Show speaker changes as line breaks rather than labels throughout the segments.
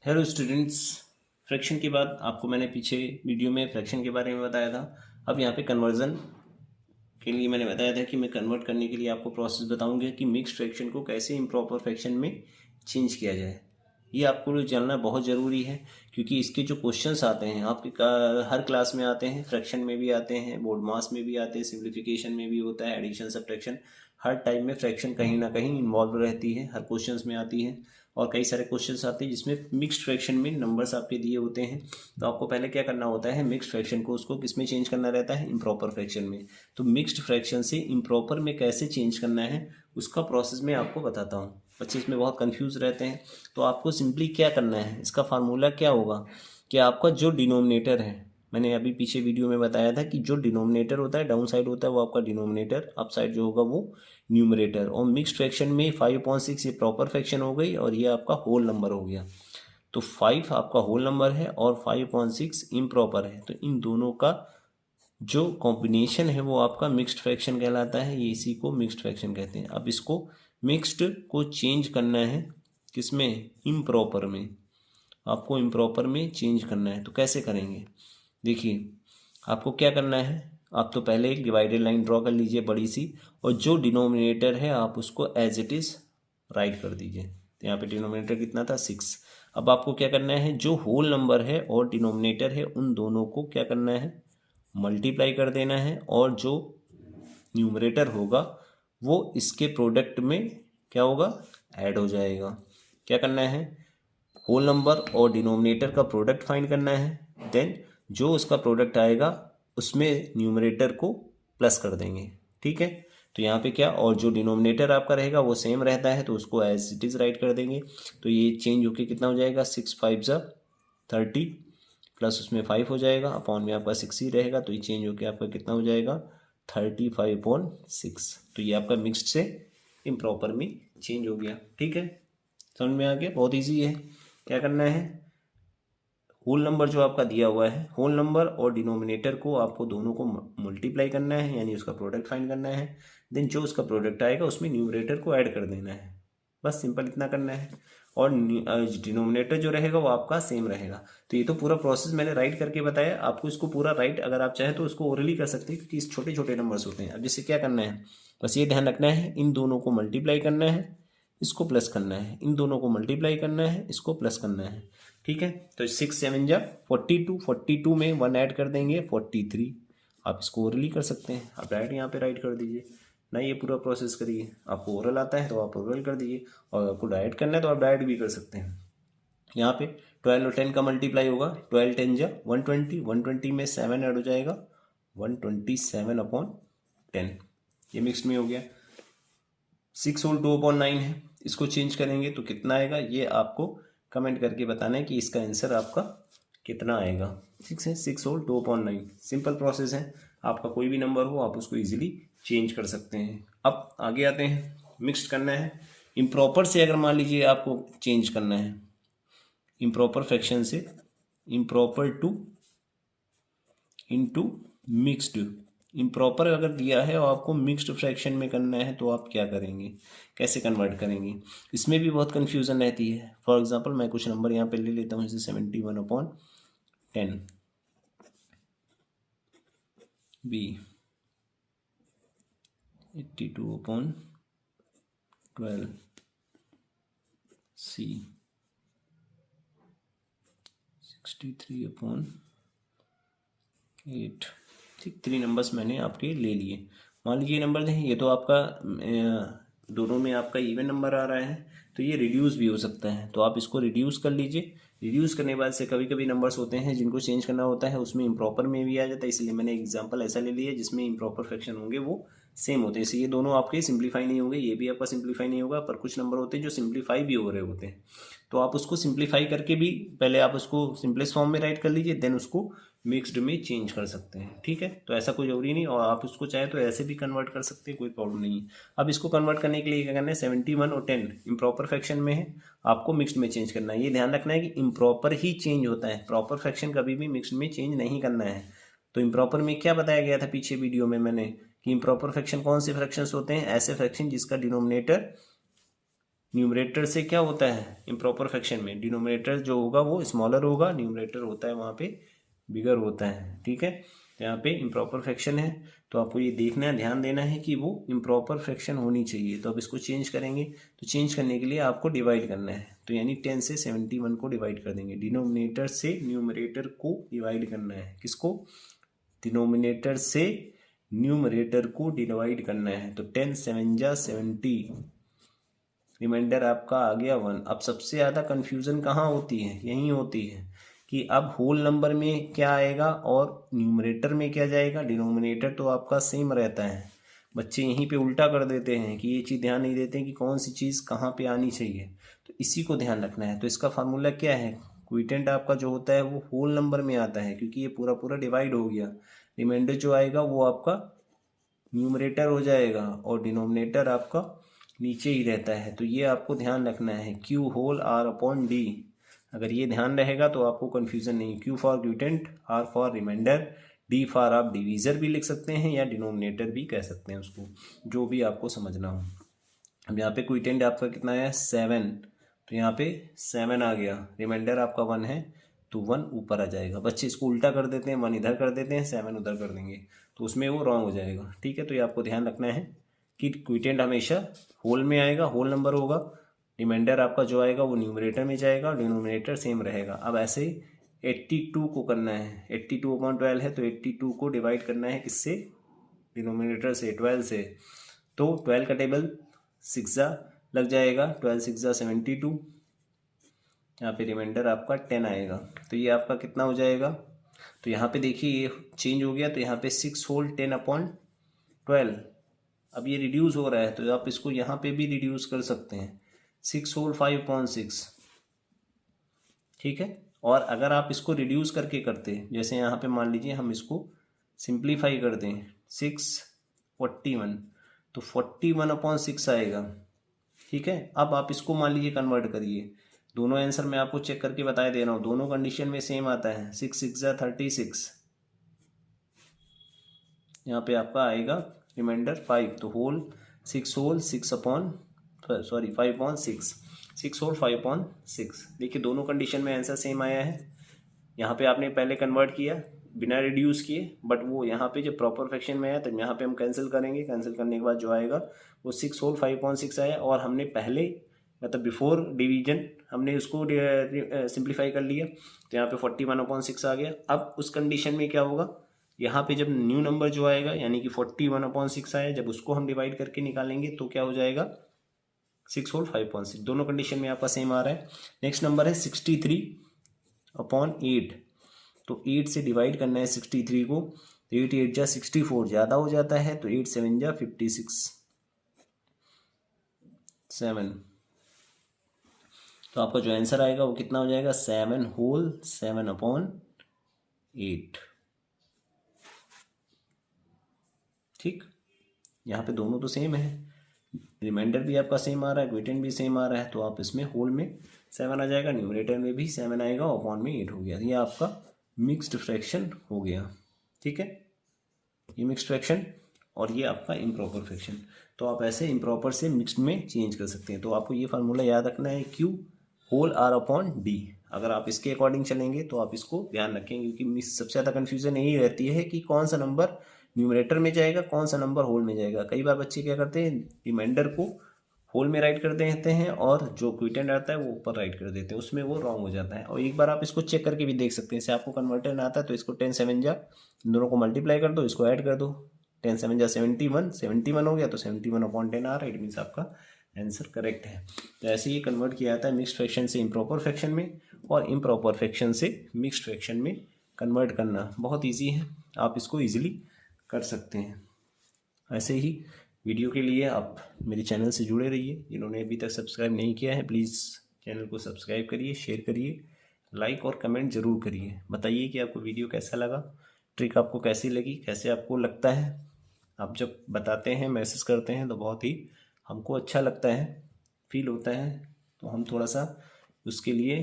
Hello students. Fraction के बाद आपको मैंने पीछे वीडियो में फ्रैक्शन के बारे में बताया था। अब यहाँ पे कन्वर्जन के लिए मैंने बताया था कि मैं कन्वर्ट करने के लिए आपको प्रोसेस बताऊंगा कि मिक्स्ड फ्रैक्शन को कैसे इम्प्रॉपर फ्रैक्शन में चेंज किया जाए। ये आपको जानना बहुत ज़रूरी है क्योंकि इसके जो क्वेश्चंस आते हैं आपके हर क्लास में आते हैं, फ्रैक्शन में भी आते हैं, बोर्ड मास में भी आते हैं, सिम्प्लीफिकेशन में भी होता है, एडिशन सब्ट्रैक्शन। हर टाइप में फ्रैक्शन कहीं ना कहीं इन्वॉल्व रहती है, हर क्वेश्चंस में आती है। और कई सारे क्वेश्चंस आते हैं जिसमें मिक्स्ड फ्रैक्शन में नंबर्स आपके दिए होते हैं। तो आपको पहले क्या करना होता है, मिक्स्ड फ्रैक्शन को उसको किस में चेंज करना रहता है, इम्प्रॉपर फ्रैक्शन में। तो मिक्स्ड फ्रैक्शन से इम्प्रॉपर में कैसे चेंज करना है उसका प्रोसेस मैं आपको बताता हूँ। बच्चे इसमें बहुत कंफ्यूज रहते हैं। तो आपको सिंपली क्या करना है, इसका फार्मूला क्या होगा कि आपका जो डिनोमिनेटर है, मैंने अभी पीछे वीडियो में बताया था कि जो डिनोमिनेटर होता है डाउन साइड होता है वो आपका डिनोमिनेटर, अप साइड जो होगा वो न्यूमरेटर। और मिक्स्ड फ्रैक्शन में 5/6 ये प्रॉपर फ्रैक्शन हो गई और ये आपका होल नंबर हो गया। तो 5 आपका होल नंबर है और 5/6 इम्प्रॉपर है। तो इन दोनों का जो कॉम्बिनेशन है वो आपका मिक्स्ड फ्रैक्शन कहलाता है। ये इसी को मिक्स्ड फ्रैक्शन कहते हैं। अब इसको मिक्स्ड को चेंज करना है किसमें, इम्प्रॉपर में। आपको इम्प्रॉपर में चेंज करना है तो कैसे करेंगे, देखिए आपको क्या करना है। आप तो पहले एक डिवाइडेड लाइन ड्रॉ कर लीजिए बड़ी सी, और जो डिनोमिनेटर है आप उसको एज इट इज़ राइट कर दीजिए। तो यहाँ पे डिनोमिनेटर कितना था, 6। अब आपको क्या करना है, जो होल नंबर है और डिनोमिनेटर है उन दोनों को क्या करना है, मल्टीप्लाई कर देना है। और जो न्यूमरेटर होगा वो इसके प्रोडक्ट में क्या होगा, ऐड हो जाएगा। क्या करना है, होल नंबर और डिनोमिनेटर का प्रोडक्ट फाइंड करना है। देन जो उसका प्रोडक्ट आएगा उसमें न्यूमरेटर को प्लस कर देंगे। ठीक है, तो यहाँ पे क्या, और जो डिनोमिनेटर आपका रहेगा वो सेम रहता है तो उसको एज इट इज़ राइट कर देंगे। तो ये चेंज होके कितना हो जाएगा, 6×5 = 30 प्लस उसमें 5 हो जाएगा, अपॉन में आपका 6 ही रहेगा। तो ये चेंज होके आपका कितना हो जाएगा, 35/6। तो ये आपका मिक्स्ड से इम्प्रॉपर में चेंज हो गया। ठीक है, समझ में आ गया, बहुत इजी है। क्या करना है, होल नंबर जो आपका दिया हुआ है, होल नंबर और डिनोमिनेटर को आपको दोनों को मल्टीप्लाई करना है, यानी उसका प्रोडक्ट फाइंड करना है। देन जो उसका प्रोडक्ट आएगा उसमें न्यूमरेटर को ऐड कर देना है। बस सिंपल इतना करना है। और डिनोमिनेटर जो रहेगा वो आपका सेम रहेगा। तो ये तो पूरा प्रोसेस मैंने राइट करके बताया आपको। इसको पूरा राइट अगर आप चाहें तो उसको ओरली कर सकते हैं क्योंकि इस छोटे छोटे नंबर्स होते हैं। अब जैसे क्या करना है, बस ये ध्यान रखना है, इन दोनों को मल्टीप्लाई करना है, इसको प्लस करना है, इन दोनों को मल्टीप्लाई करना है, इसको प्लस करना है। ठीक है, तो 6×7 = 42, 42 में 1 ऐड कर देंगे 43। आप इसको ओरली कर सकते हैं, आप डायरेक्ट यहाँ पे राइट कर दीजिए ना, ये पूरा प्रोसेस करिए। आपको ओरल आता है तो आप ओरल कर दीजिए, और आपको डायरेक्ट करना है तो आप डायरेक्ट भी कर सकते हैं। यहाँ पे 12 और 10 का मल्टीप्लाई होगा, 12×10 = 120, 120 में 7 ऐड हो जाएगा, 127/10। ये मिक्स्ड में हो गया। 6 होल 2/9 है, इसको चेंज करेंगे तो कितना आएगा, ये आपको कमेंट करके बताना है कि इसका आंसर आपका कितना आएगा। ठीक है, 6 होल 2/9 सिंपल प्रोसेस है। आपका कोई भी नंबर हो आप उसको इजीली चेंज कर सकते हैं। अब आगे आते हैं, मिक्स्ड करना है। इम्प्रॉपर से अगर मान लीजिए आपको चेंज करना है, इम्प्रॉपर फ्रैक्शन से improper to into mixed. Improper अगर दिया है और आपको मिक्स्ड फ्रैक्शन में करना है तो आप क्या करेंगे, कैसे कन्वर्ट करेंगे, इसमें भी बहुत कन्फ्यूज़न रहती है। फॉर एग्जांपल मैं कुछ नंबर यहाँ पे ले लेता हूँ, जैसे 71/10 बी, 82/12 सी, 63/8। ठीक, 3 नंबर्स मैंने आपके ले लिए। मान लीजिए नंबर दें, ये तो आपका दोनों में आपका इवन नंबर आ रहा है तो ये रिड्यूस भी हो सकता है। तो आप इसको रिड्यूस कर लीजिए। रिड्यूस करने के बाद से कभी कभी नंबर्स होते हैं जिनको चेंज करना होता है, उसमें इम्प्रॉपर में भी आ जाता है। इसलिए मैंने एग्जांपल ऐसा ले लिया जिसमें इम्प्रॉपर फ्रैक्शन होंगे वो सेम होते हैं। इसलिए ये दोनों आपके सिंप्लीफाई नहीं होंगे, ये भी आपका सिंप्लीफाई नहीं होगा। पर कुछ नंबर होते हैं जो सिंप्लीफाई भी हो रहे होते हैं, तो आप उसको सिंप्लीफाई करके भी पहले आप उसको सिंपलेस्ट फॉर्म में राइट कर लीजिए, देन उसको मिक्स्ड में चेंज कर सकते हैं। ठीक है, तो ऐसा कोई जरूरी नहीं, और आप उसको चाहे तो ऐसे भी कन्वर्ट कर सकते हैं, कोई प्रॉब्लम नहीं है। अब इसको कन्वर्ट करने के लिए क्या करना है, 71 और 10 इम्प्रॉपर फ्रैक्शन में है, आपको मिक्स्ड में चेंज करना है। ये ध्यान रखना है कि इम्प्रॉपर ही चेंज होता है, प्रॉपर फ्रैक्शन कभी भी मिक्स्ड में चेंज नहीं करना है। तो इम्प्रॉपर में क्या बताया गया था पीछे वीडियो में मैंने, कि इम्प्रॉपर फ्रैक्शन कौन से फ्रैक्शंस होते हैं, ऐसे फ्रैक्शन जिसका डिनोमिनेटर न्यूमरेटर से क्या होता है इम्प्रॉपर फ्रैक्शन में, डिनोमिनेटर जो होगा वो स्मॉलर होगा, न्यूमरेटर होता है वहाँ पे बिगर होता है, ठीक है। तो यहाँ पे इम्प्रॉपर फ्रैक्शन है, तो आपको ये देखना है, ध्यान देना है कि वो इम्प्रॉपर फ्रैक्शन होनी चाहिए। तो अब इसको चेंज करेंगे, तो चेंज करने के लिए आपको डिवाइड करना है, तो यानी 10 से 71 को डिवाइड कर देंगे। डिनोमिनेटर से न्यूमरेटर को डिवाइड करना है, किसको, डिनोमिनेटर से न्यूमरेटर को डिवाइड करना है। तो 10 7 जा 70, रिमाइंडर आपका आ गया 1। अब सबसे ज़्यादा कन्फ्यूज़न कहाँ होती है, यहीं होती है कि अब होल नंबर में क्या आएगा और न्यूमरेटर में क्या जाएगा। डिनोमिनेटर तो आपका सेम रहता है, बच्चे यहीं पे उल्टा कर देते हैं कि ये चीज़ ध्यान नहीं देते हैं कि कौन सी चीज़ कहाँ पे आनी चाहिए, तो इसी को ध्यान रखना है। तो इसका फार्मूला क्या है, क्विटेंट आपका जो होता है वो होल नंबर में आता है, क्योंकि ये पूरा पूरा डिवाइड हो गया। रिमाइंडर जो आएगा वो आपका न्यूमरेटर हो जाएगा और डिनोमिनेटर आपका नीचे ही रहता है। तो ये आपको ध्यान रखना है, Q whole R upon D. अगर ये ध्यान रहेगा तो आपको कन्फ्यूज़न नहीं। Q for quotient, R for reminder, D for आप डिवीज़र भी लिख सकते हैं या डिनोमिनेटर भी कह सकते हैं उसको, जो भी आपको समझना हो। अब यहाँ पे क्विटेंट आपका कितना है 7, तो यहाँ पे 7 आ गया। रिमाइंडर आपका 1 है, तो 1 ऊपर आ जाएगा। बच्चे इसको उल्टा कर देते हैं, 1 इधर कर देते हैं, 7 उधर कर देंगे, तो उसमें वो रॉन्ग हो जाएगा, ठीक है। तो ये आपको ध्यान रखना है कि क्विटेंट हमेशा होल में आएगा, होल नंबर होगा। रिमाइंडर आपका जो आएगा वो न्यूमरेटर में जाएगा, डिनोमिनेटर सेम रहेगा। अब ऐसे ही 82 को करना है, 82/12 है, तो 82 को डिवाइड करना है किससे, डिनोमिनेटर से, 12 से। तो 12 का टेबल 6 लग जाएगा, 12 6 72। यहाँ पे रिमाइंडर आपका 10 आएगा, तो ये आपका कितना हो जाएगा। तो यहाँ पे देखिए ये चेंज हो गया, तो यहाँ पे 6 होल 10/12। अब ये रिड्यूस हो रहा है, तो आप इसको यहाँ पे भी रिड्यूस कर सकते हैं, 6 होल 5/6, ठीक है। और अगर आप इसको रिड्यूस करके करते, जैसे यहाँ पे मान लीजिए हम इसको सिंप्लीफाई कर दें, 641, तो 41/6 आएगा, ठीक है। अब आप इसको मान लीजिए कन्वर्ट करिए, दोनों आंसर मैं आपको चेक करके बताए दे रहा हूँ, दोनों कंडीशन में सेम आता है। 6 6 36, यहाँ पे आपका आएगा रिमाइंडर 5, तो होल 6 होल 5/6, 6 होल 5/6। देखिए दोनों कंडीशन में आंसर सेम आया है। यहाँ पे आपने पहले कन्वर्ट किया बिना रिड्यूस किए, बट वो यहाँ पे जब प्रॉपर फ्रैक्शन में आया तो यहाँ पे हम कैंसिल करेंगे, कैंसिल करने के बाद जो आएगा वो 6 होल 5/6 आया। और हमने पहले मतलब बिफोर डिवीजन हमने उसको सिंप्लीफाई कर लिया, तो यहाँ पे 41/6 आ गया। अब उस कंडीशन में क्या होगा, यहाँ पे जब न्यू नंबर जो आएगा यानी कि 41/6 आया, जब उसको हम डिवाइड करके निकालेंगे तो क्या हो जाएगा 6 होल 5/6। दोनों कंडीशन में आपका सेम आ रहा है। नेक्स्ट नंबर है 63/8, तो 8 से डिवाइड करना है 63 को, तो 8 8 जा 64, ज़्यादा हो जाता है, तो 8 7 जा 56, 7। तो आपका जो आंसर आएगा वो कितना हो जाएगा 7 होल 7/8, ठीक। यहाँ पे दोनों तो सेम है, रिमाइंडर भी आपका सेम आ रहा है, क्विटेंट भी सेम आ रहा है, तो आप इसमें होल में 7 आ जाएगा, न्यूमरेटर में भी 7 आएगा, अपॉन में 8 हो गया। ये आपका मिक्स्ड फ्रैक्शन हो गया, ठीक है। ये मिक्स्ड फ्रैक्शन और ये आपका इम्प्रॉपर फ्रैक्शन। तो आप ऐसे इम्प्रॉपर से मिक्स्ड में चेंज कर सकते हैं। तो आपको ये फार्मूला याद रखना है, Q whole R upon D. अगर आप इसके अकॉर्डिंग चलेंगे तो आप इसको ध्यान रखेंगे, क्योंकि सबसे ज़्यादा कन्फ्यूजन यही रहती है कि कौन सा नंबर न्यूमरेटर में जाएगा, कौन सा नंबर होल में जाएगा। कई बार बच्चे क्या करते हैं, रिमाइंडर को होल में राइट कर देते हैं और जो क्विटेंट आता है वो ऊपर राइट कर देते हैं, उसमें वो रॉन्ग हो जाता है। और एक बार आप इसको चेक करके भी देख सकते हैं, जैसे आपको कन्वर्टर ना आता है तो इसको 10 7 जा, दोनों को मल्टीप्लाई कर दो, इसको ऐड कर दो, 10 7 जा 71, 71 हो गया, तो 71/10 आ रहा है, इट मीन्स आपका आंसर करेक्ट है। तो ऐसे ही कन्वर्ट किया जाता है मिक्स्ड फ्रैक्शन से इम्प्रॉपर फ्रैक्शन में, और इम्प्रॉपर फ्रैक्शन से मिक्स्ड फ्रैक्शन में कन्वर्ट करना बहुत ईजी है, आप इसको ईजिली कर सकते हैं। ऐसे ही वीडियो के लिए आप मेरे चैनल से जुड़े रहिए। जिन्होंने अभी तक सब्सक्राइब नहीं किया है प्लीज़ चैनल को सब्सक्राइब करिए, शेयर करिए, लाइक और कमेंट ज़रूर करिए। बताइए कि आपको वीडियो कैसा लगा, ट्रिक आपको कैसी लगी, कैसे आपको लगता है। आप जब बताते हैं, मैसेज करते हैं, तो बहुत ही हमको अच्छा लगता है, फील होता है, तो हम थोड़ा सा उसके लिए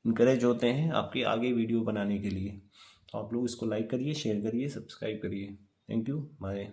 इनकरेज होते हैं आपके आगे वीडियो बनाने के लिए। तो आप लोग इसको लाइक करिए, शेयर करिए, सब्सक्राइब करिए। Thank you, bye.